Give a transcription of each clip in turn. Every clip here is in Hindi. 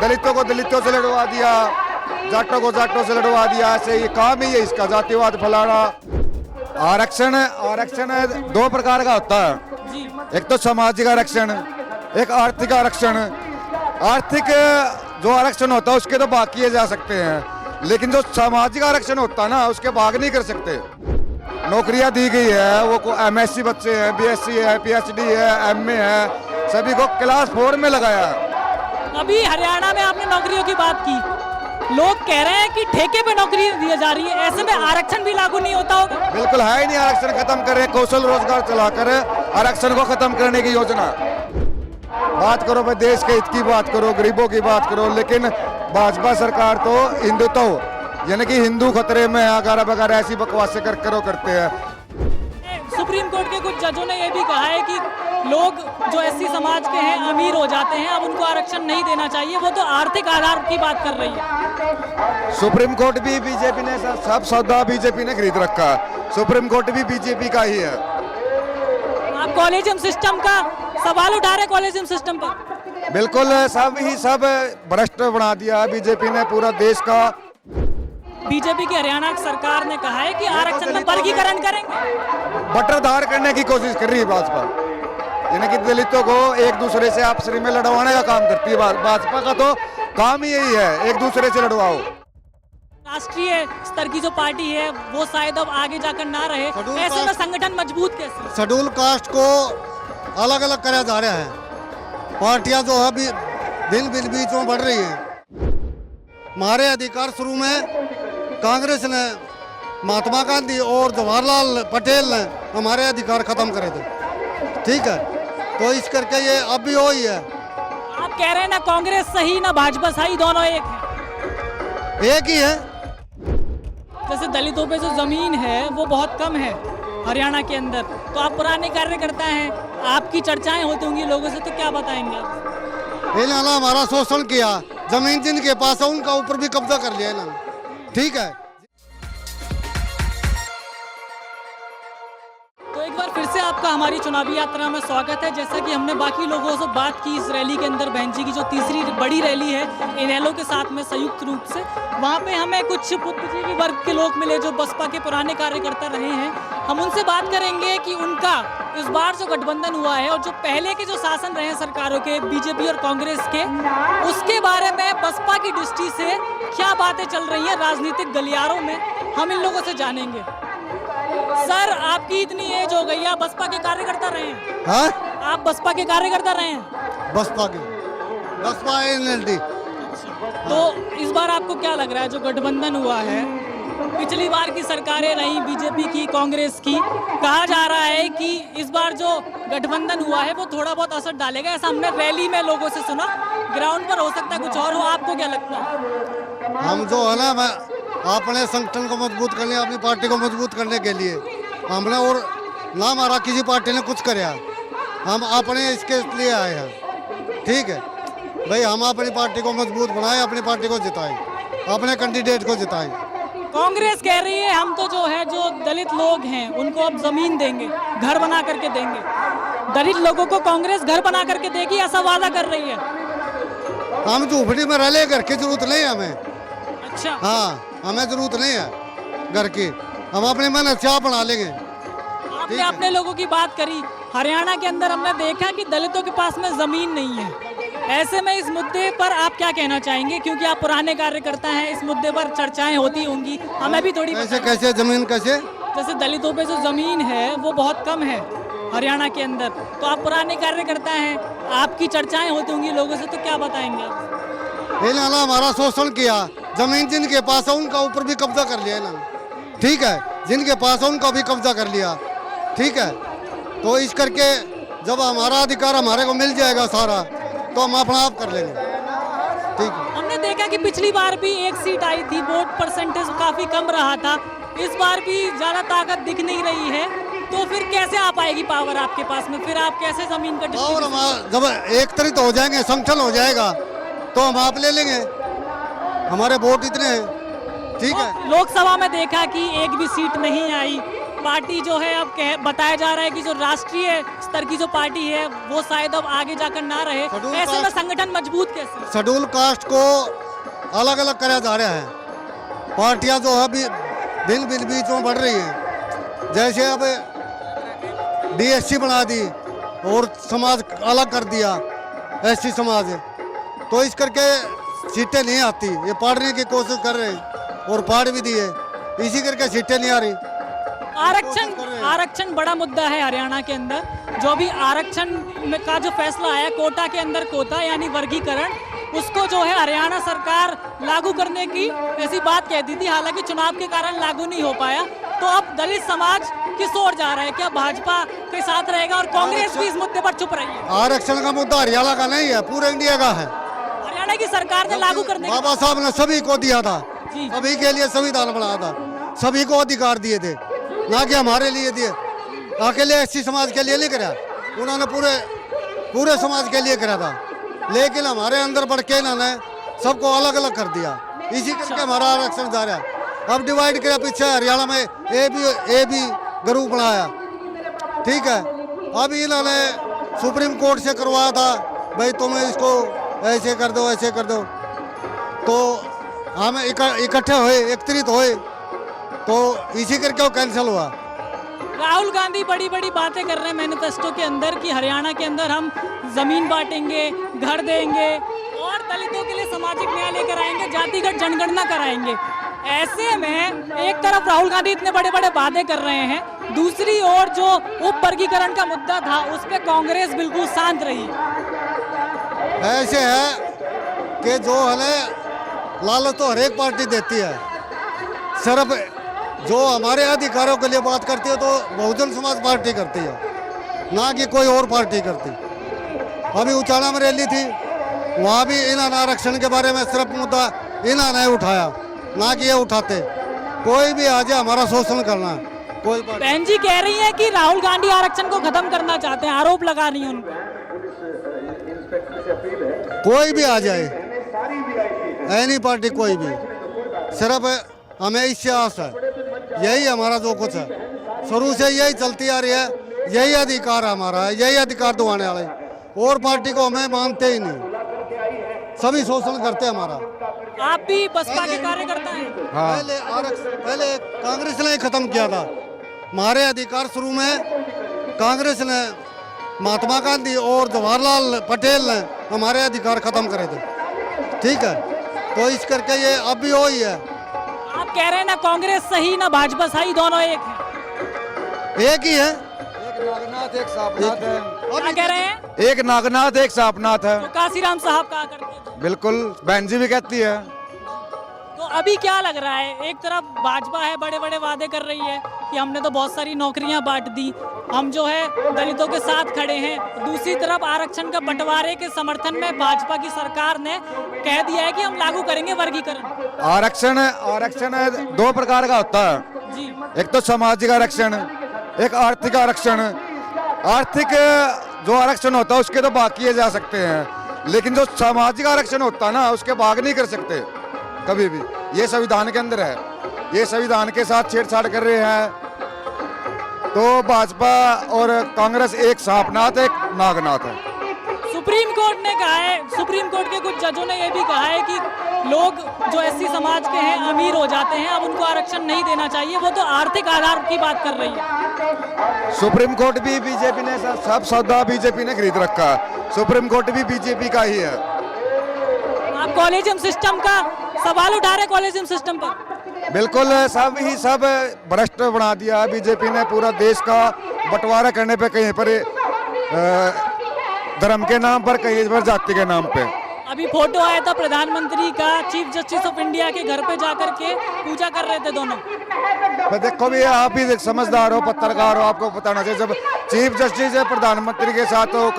दलितों को दलितों से लड़वा दिया, जाटों को जाटों से लड़वा दिया। ऐसे ये काम ही है इसका, जातिवाद फैलाना। आरक्षण दो प्रकार का होता है, एक तो सामाजिक आरक्षण, एक आर्थिक आरक्षण। आर्थिक जो आरक्षण होता है उसके तो भाग किए जा सकते हैं, लेकिन जो सामाजिक आरक्षण होता है ना उसके भाग नहीं कर सकते। नौकरियां दी गई है, वो MSc बच्चे हैं, BSc है, PhD है, MA है, सभी को क्लास 4 में लगाया है। अभी हरियाणा में आपने नौकरियों की बात की, लोग कह रहे हैं कि ठेके पे नौकरी दी जा रही है, ऐसे में आरक्षण भी लागू नहीं होता होगा? बिल्कुल है ही नहीं, आरक्षण खत्म करें, कौशल रोजगार चलाकर आरक्षण को खत्म करने की योजना। बात करो भाई, देश के हित की बात करो, गरीबों की बात करो, लेकिन भाजपा सरकार तो हिंदुत्व यानी कि हिंदू खतरे में अगारह बगारह ऐसी बकवासें करते हैं। सुप्रीम कोर्ट के कुछ जजों ने यह भी कहा है कि लोग जो SC समाज के हैं अमीर हो जाते हैं, अब उनको आरक्षण नहीं देना चाहिए, वो तो आर्थिक आधार की बात कर रही है। सुप्रीम कोर्ट भी बीजेपी ने सब सौदा बीजेपी ने खरीद रखा है, सुप्रीम कोर्ट भी बीजेपी का ही है। आप कॉलेजियम सिस्टम का सवाल उठा रहे, कॉलेजियम सिस्टम पर? बिल्कुल, सब भ्रष्ट बना दिया है बीजेपी ने पूरा देश का। बीजेपी की हरियाणा सरकार ने कहा है कि आरक्षण में वर्गीकरण करेंगे, बंटवार करने की कोशिश कर रही है भाजपा, यानी कि दलितों को एक दूसरे से आपस में लड़वाने का काम करती है। भाजपा का तो काम ही यही है, एक दूसरे से लड़वाओ। राष्ट्रीय स्तर की जो पार्टी है वो शायद अब आगे जाकर ना रहे, ऐसे में संगठन मजबूत कैसे? शेड्यूल कास्ट को अलग अलग कराया जा रहा है, पार्टियां जो है दिन बीच में बढ़ रही है। हमारे अधिकार शुरू में कांग्रेस ने, महात्मा गांधी और जवाहरलाल पटेल ने हमारे अधिकार खत्म करे थे, ठीक है, तो इस करके ये अब भी वही है। आप कह रहे हैं ना कांग्रेस सही ना भाजपा सही, दोनों एक ही है। जैसे दलितों पे जो जमीन है वो बहुत कम है हरियाणा के अंदर, तो आप पुराने कार्यकर्ता हैं, आपकी चर्चाएं होती होंगी लोगों से, तो क्या बताएंगे आप? इन्होंने हमारा शोषण किया, जमीन जिनके पास है उनका ऊपर भी कब्जा कर लिया इन्होंने, ठीक है। तो एक बार फिर से आपका हमारी चुनावी यात्रा में स्वागत है। जैसा कि हमने बाकी लोगों से बात की इस रैली के अंदर, बहन जी की जो तीसरी बड़ी रैली है इनेलो के साथ में संयुक्त रूप से, वहाँ पे हमें कुछ बुद्धिजीवी वर्ग के लोग मिले जो बसपा के पुराने कार्यकर्ता रहे हैं। हम उनसे बात करेंगे कि उनका इस बार जो गठबंधन हुआ है और जो पहले के जो शासन रहे हैं सरकारों के, बीजेपी और कांग्रेस के, उसके बारे में बसपा की दृष्टि से क्या बातें चल रही हैं राजनीतिक गलियारों में, हम इन लोगों से जानेंगे। सर, आपकी इतनी एज हो गई, आप बसपा के कार्यकर्ता रहे हैं? हाँ? आप बसपा के कार्यकर्ता रहे हैं? बसपा NLD। तो इस बार आपको क्या लग रहा है जो गठबंधन हुआ है, पिछली बार की सरकारें रही बीजेपी की, कांग्रेस की, कहा जा रहा है कि इस बार जो गठबंधन हुआ है वो थोड़ा बहुत असर डालेगा, ऐसा हमने रैली में लोगों से सुना, ग्राउंड पर हो सकता है कुछ और हो, आपको क्या लगता है? हम जो है ना, अपने संगठन को मजबूत करने, अपनी पार्टी को मजबूत करने के लिए हमने, और ना हमारा किसी पार्टी ने कुछ कराया, हम अपने इसके लिए आए हैं, ठीक है भाई। हम अपनी पार्टी को मजबूत बनाए, अपनी पार्टी को जिताएं, अपने कैंडिडेट को जिताएं। कांग्रेस कह रही है हम तो जो है, जो दलित लोग हैं उनको अब जमीन देंगे, घर बना करके देंगे। दलित लोगों को कांग्रेस घर बना करके देगी, ऐसा वादा कर रही है। हम झूपड़ी में रह ले, घर की जरूरत नहीं है हमें। अच्छा, हाँ, हमें जरूरत नहीं है घर की, हम अपने मन से बना लेंगे। आपने अपने लोगों की बात करी, हरियाणा के अंदर हमने देखा कि दलितों के पास में जमीन नहीं है, ऐसे में इस मुद्दे पर आप क्या कहना चाहेंगे, क्योंकि आप पुराने कार्यकर्ता हैं, इस मुद्दे पर चर्चाएं होती होंगी, हमें भी थोड़ी कैसे जमीन कैसे? जैसे दलितों पे जो जमीन है वो बहुत कम है हरियाणा के अंदर, तो आप पुराने कार्यकर्ता हैं, आपकी चर्चाएं होती होंगी लोगों से, तो क्या बताएंगे आप? इन्होंने हमारा शोषण किया, जमीन जिनके पास है उनका ऊपर भी कब्जा कर लिया इन्होंने, ठीक है, जिनके पास है उनका भी कब्जा कर लिया, ठीक है, तो इस करके जब हमारा अधिकार हमारे को मिल जाएगा सारा, तो हम अपना आप कर लेंगे, ठीक है। हमने देखा कि पिछली बार भी एक सीट आई थी, वोट परसेंटेज काफी कम रहा था, इस बार भी ज्यादा ताकत दिख नहीं रही है, तो फिर कैसे आ पाएगी पावर आपके पास में, फिर आप कैसे जमीन का डिस्ट्रीब्यूशन? जब एक तरह हो जाएंगे, संगठन हो जाएगा, तो हम आप ले लेंगे, हमारे वोट इतने हैं, ठीक है। लोकसभा में देखा कि एक भी सीट नहीं आई, पार्टी जो है अब बताया जा रहा है कि जो राष्ट्रीय स्तर की जो पार्टी है वो शायद अब आगे जाकर ना रहे, शेड्यूल ऐसे में कास्ट- संगठन मजबूत कैसे? शेड्यूल कास्ट को अलग अलग करा जा रहा है। पार्टियां जो है भी दिन दिन बीच में बढ़ रही हैं। जैसे अब डीएससी बना दी और समाज अलग कर दिया, एससी समाज, तो इस करके सीटें नहीं आती। ये पढ़ने की कोशिश कर रहे हैं और पढ़ भी दिए, इसी करके सीटें नहीं आ रही। आरक्षण बड़ा मुद्दा है हरियाणा के अंदर। जो भी आरक्षण का जो फैसला आया, कोटा के अंदर कोटा यानी वर्गीकरण, उसको जो है हरियाणा सरकार लागू करने की ऐसी बात कहती थी, हालांकि चुनाव के कारण लागू नहीं हो पाया। तो अब दलित समाज किस ओर जा रहा है? क्या भाजपा के साथ रहेगा और कांग्रेस भी इस मुद्दे पर चुप रही है? आरक्षण का मुद्दा हरियाणा का नहीं है, पूरे इंडिया का है। हरियाणा की सरकार ने लागू करने की बाबा साहब ने सभी को दिया था, जी। सभी के लिए संविधान बनाया था, सभी को अधिकार दिए थे, ना कि हमारे लिए दिए। अकेले एससी समाज के लिए नहीं करा, उन्होंने पूरे समाज के लिए करा था। लेकिन हमारे अंदर बढ़ के इन्होंने सबको अलग अलग कर दिया, इसी करके हमारा आरक्षण जा रहा है। अब डिवाइड किया पीछे हरियाणा में ए बी ग्रुप बनाया, ठीक है। अब इन्होंने सुप्रीम कोर्ट से करवाया था, भाई तुम इसको ऐसे कर दो, ऐसे कर दो। तो हम इकट्ठे हुए, एकत्रित हुए, तो इसी करके वो कैंसिल हुआ। राहुल गांधी बड़ी बड़ी बातें कर रहे हैं मैनिफेस्टो के अंदर कि हरियाणा के अंदर हम जमीन बांटेंगे, घर देंगे और दलितों के लिए सामाजिक न्याय लेकर आएंगे, जातिगत जनगणना कराएंगे। ऐसे में एक तरफ राहुल गांधी इतने बड़े बड़े वादे कर रहे हैं, दूसरी ओर जो उप वर्गीकरण का मुद्दा था उस पर कांग्रेस बिल्कुल शांत रही। ऐसे है कि जो है लालच तो हर एक पार्टी देती है, सिर्फ जो हमारे अधिकारों के लिए बात करती है तो बहुजन समाज पार्टी करती है, ना कि कोई और पार्टी करती। अभी उचाना में रैली थी, वहाँ भी इन्होंने आरक्षण के बारे में सिर्फ मुद्दा इन्होंने उठाया, ना कि ये उठाते। कोई भी आ जाए हमारा शोषण करना है, कोई बहन जी कह रही है कि राहुल गांधी आरक्षण को खत्म करना चाहते हैं, आरोप लगा रही है उन पर। कोई भी आ जाए, एनी पार्टी कोई भी, सिर्फ हमें इससे आस है, यही हमारा जो कुछ है शुरू से यही चलती आ रही है, यही अधिकार हमारा है, यही अधिकार दिवाने वाले। और पार्टी को हमें मानते ही नहीं, सभी शोषण करते हैं हमारा। आप भी बसपा के कार्यकर्ता हैं? हाँ। पहले कांग्रेस ने ही खत्म किया था हमारे अधिकार। शुरू में कांग्रेस ने, महात्मा गांधी और जवाहरलाल पटेल ने हमारे अधिकार खत्म करे थे, ठीक है। तो इस करके ये अब भी वही है। आप कह रहे हैं ना कांग्रेस सही ना भाजपा सही, दोनों एक है। एक ही है, एक नागनाथ एक सापनाथ है। क्या कह रहे हैं? एक नागनाथ एक सापनाथ है। तो काशीराम साहब कहा करते थे। बिल्कुल, बहन जी भी कहती है। तो अभी क्या लग रहा है? एक तरफ भाजपा है, बड़े बड़े वादे कर रही है कि हमने तो बहुत सारी नौकरियां बांट दी, हम जो है दलितों के साथ खड़े हैं। दूसरी तरफ आरक्षण का बंटवारे के समर्थन में भाजपा की सरकार ने कह दिया है कि हम लागू करेंगे वर्गीकरण। आरक्षण दो प्रकार का होता है, जी। एक तो सामाजिक आरक्षण, एक आर्थिक आरक्षण। आर्थिक जो आरक्षण होता है उसके तो भाग किए जा सकते हैं, लेकिन जो सामाजिक आरक्षण होता है ना, उसके भाग नहीं कर सकते कभी भी। ये संविधान के अंदर है, ये संविधान के साथ छेड़छाड़ कर रहे हैं। तो भाजपा और कांग्रेस एक सापनाथ एक नागनाथ है। सुप्रीम कोर्ट ने कहा है, सुप्रीम कोर्ट के कुछ जजों ने यह भी कहा है कि लोग जो एससी समाज के हैं अमीर हो जाते हैं, अब उनको आरक्षण नहीं देना चाहिए, वो तो आर्थिक आधार की बात कर रही है। सुप्रीम कोर्ट भी बीजेपी ने सब सौदा बीजेपी ने खरीद रखा है, सुप्रीम कोर्ट भी बीजेपी का ही है। आप कॉलेजियम सिस्टम का सवाल उठा रहे, कॉलेजियम सिस्टम पर बिल्कुल, सब भ्रष्ट बना दिया है बीजेपी ने। पूरा देश का बंटवारा करने पे, कहीं पर धर्म के नाम पर, कहीं पर जाति के नाम पे। अभी फोटो आया था प्रधानमंत्री का, चीफ जस्टिस ऑफ इंडिया के घर पे जाकर के पूजा कर रहे थे दोनों। तो देखो भी, आप भी समझदार हो, पत्रकार हो, आपको बताना चाहिए। जब चीफ जस्टिस प्रधानमंत्री के साथ वो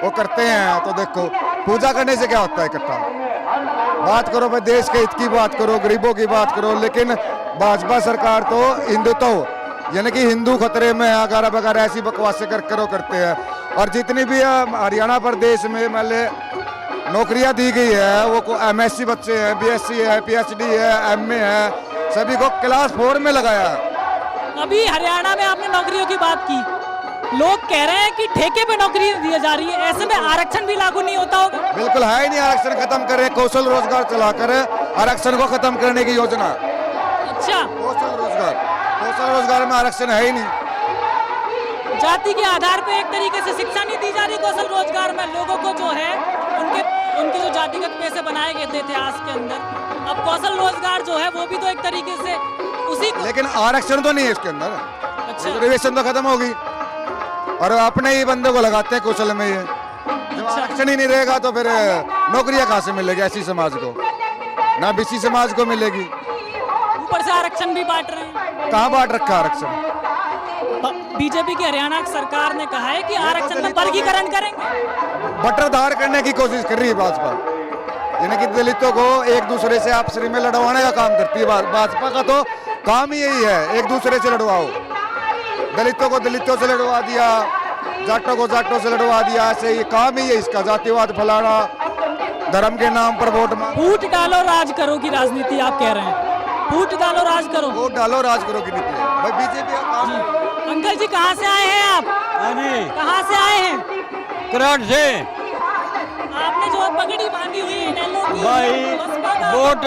करते हैं, तो देखो पूजा करने से क्या होता है? इकट्ठा बात करो भाई, देश के हित की बात करो, गरीबों की बात करो। लेकिन भाजपा सरकार तो हिंदुत्व यानी कि हिंदू खतरे में है अगर वगैरह ऐसी बकवासें करते हैं। और जितनी भी हरियाणा प्रदेश में नौकरियां दी गई है, वो MSc बच्चे हैं, BSc है, PhD है, MA है, सभी को क्लास 4 में लगाया। अभी हरियाणा में आपने नौकरियों की बात की, लोग कह रहे हैं कि ठेके पे नौकरी दी जा रही है, ऐसे में आरक्षण भी लागू नहीं होता होगा। बिल्कुल है ही नहीं, आरक्षण खत्म करें, कौशल रोजगार चलाकर आरक्षण को खत्म करने की योजना। अच्छा, कौशल रोजगार में आरक्षण है ही नहीं। जाति के आधार पे एक तरीके से शिक्षा नहीं दी जा रही कौशल रोजगार में, लोगों को जो है उनके जो जातिगत पेशे बनाए गए थे इतिहास के अंदर, अब कौशल रोजगार जो है वो भी तो एक तरीके से उसी लेकिन आरक्षण तो नहीं है इसके अंदर। अच्छा, रिजर्वेशन तो खत्म होगी और अपने ही बंदे को लगाते हैं कौशल में। ये जब आरक्षण ही नहीं रहेगा तो फिर नौकरियां कहाँ से मिलेगी ऐसी समाज को, ना बीसी समाज को मिलेगी। ऊपर से आरक्षण भी बांट रहे हैं। कहाँ बांट रखा आरक्षण? बीजेपी की हरियाणा सरकार ने कहा है कि आरक्षण में वर्गीकरण करेंगे, बटरधार करने की कोशिश कर रही है भाजपा, यानी कि दलितों को एक दूसरे से आपस में लड़वाने का काम करती है। भाजपा का तो काम ही यही है, एक दूसरे से लड़वाओ। दलितों को दलितों से लड़वा दिया, जाटों को जाटों से लड़वा दिया, ऐसे ये काम ही है इसका, जातिवाद फैलाना, धर्म के नाम पर वोट फूट डालो राज करो की राजनीति आप कह रहे हैं। फूट डालो राज करो, वोट डालो राज करो की नीति है भाई बीजेपी का काम। अंकल जी कहाँ से आए हैं आप? कहाँ से आए हैं? कराट से। आपने जो पगड़ी बांधी हुई है इनेलो की, भाई बसपा का- वोट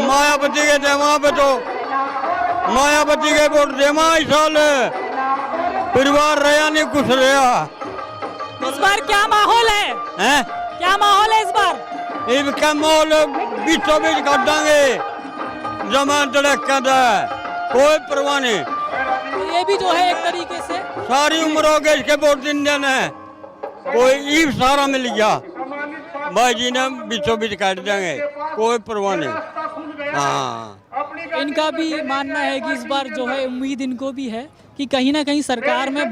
मायावती के दे, वहाँ पे तो मायावती के वोट दे, इस साल परिवार रहा नहीं कुछ रहा। इस बार क्या माहौल है? हैं? क्या माहौल है इस बार? इनका मोल बीचों बीच कर देंगे, जमा तड़क कर दे, कोई परवाह नहीं। तो ये भी जो है एक तरीके से सारी उम्र हो गई इसके वोट दिन देने, कोई ईब सारा मिल गया, भाई जी ने बीचों बीच काट देंगे, कोई परवाह नहीं। हाँ, इनका भी मानना है कि इस बार जो है उम्मीद इनको भी है कि कहीं ना कहीं सरकार में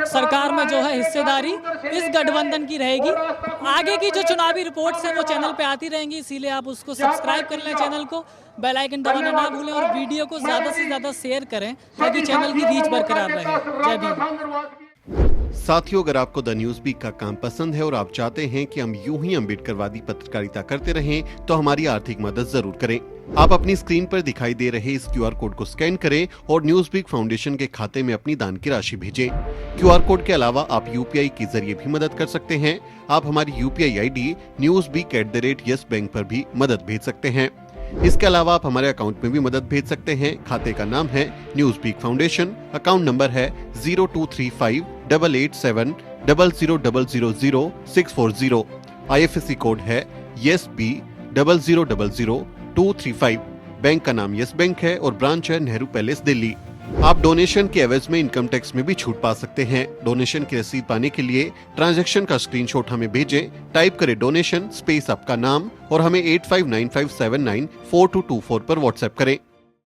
सरकार में जो है हिस्सेदारी इस गठबंधन की रहेगी। आगे की जो चुनावी रिपोर्ट्स हैं वो चैनल पे आती रहेंगी, इसीलिए आप उसको सब्सक्राइब कर लें, चैनल को बेल आइकन दबाना ना भूलें और वीडियो को ज़्यादा से ज़्यादा शेयर करें ताकि चैनल की रीच बरकरार रहे। जय भीम। साथियों, अगर आपको द न्यूज़ वीक का काम पसंद है और आप चाहते हैं कि हम यूं ही अम्बेडकरवादी पत्रकारिता करते रहें, तो हमारी आर्थिक मदद जरूर करें। आप अपनी स्क्रीन पर दिखाई दे रहे इस QR कोड को स्कैन करें और न्यूज़ वीक फाउंडेशन के खाते में अपनी दान की राशि भेजें। QR कोड के अलावा आप UPI के जरिए भी मदद कर सकते हैं। आप हमारी UPI ID newsweek@yes bank पर भी मदद भेज सकते हैं। इसके अलावा आप हमारे अकाउंट में भी मदद भेज सकते हैं। खाते का नाम है News Week Foundation, account number है 02358800000640। IFSC कोड है YESB 00000235। बैंक का नाम यस बैंक है और ब्रांच है नेहरू पैलेस, दिल्ली। आप डोनेशन के एवज में इनकम टैक्स में भी छूट पा सकते हैं। डोनेशन की रसीद पाने के लिए ट्रांजैक्शन का स्क्रीनशॉट हमें भेजें। टाइप करें डोनेशन स्पेस आपका नाम और हमें 8595794224 पर व्हाट्सएप करें।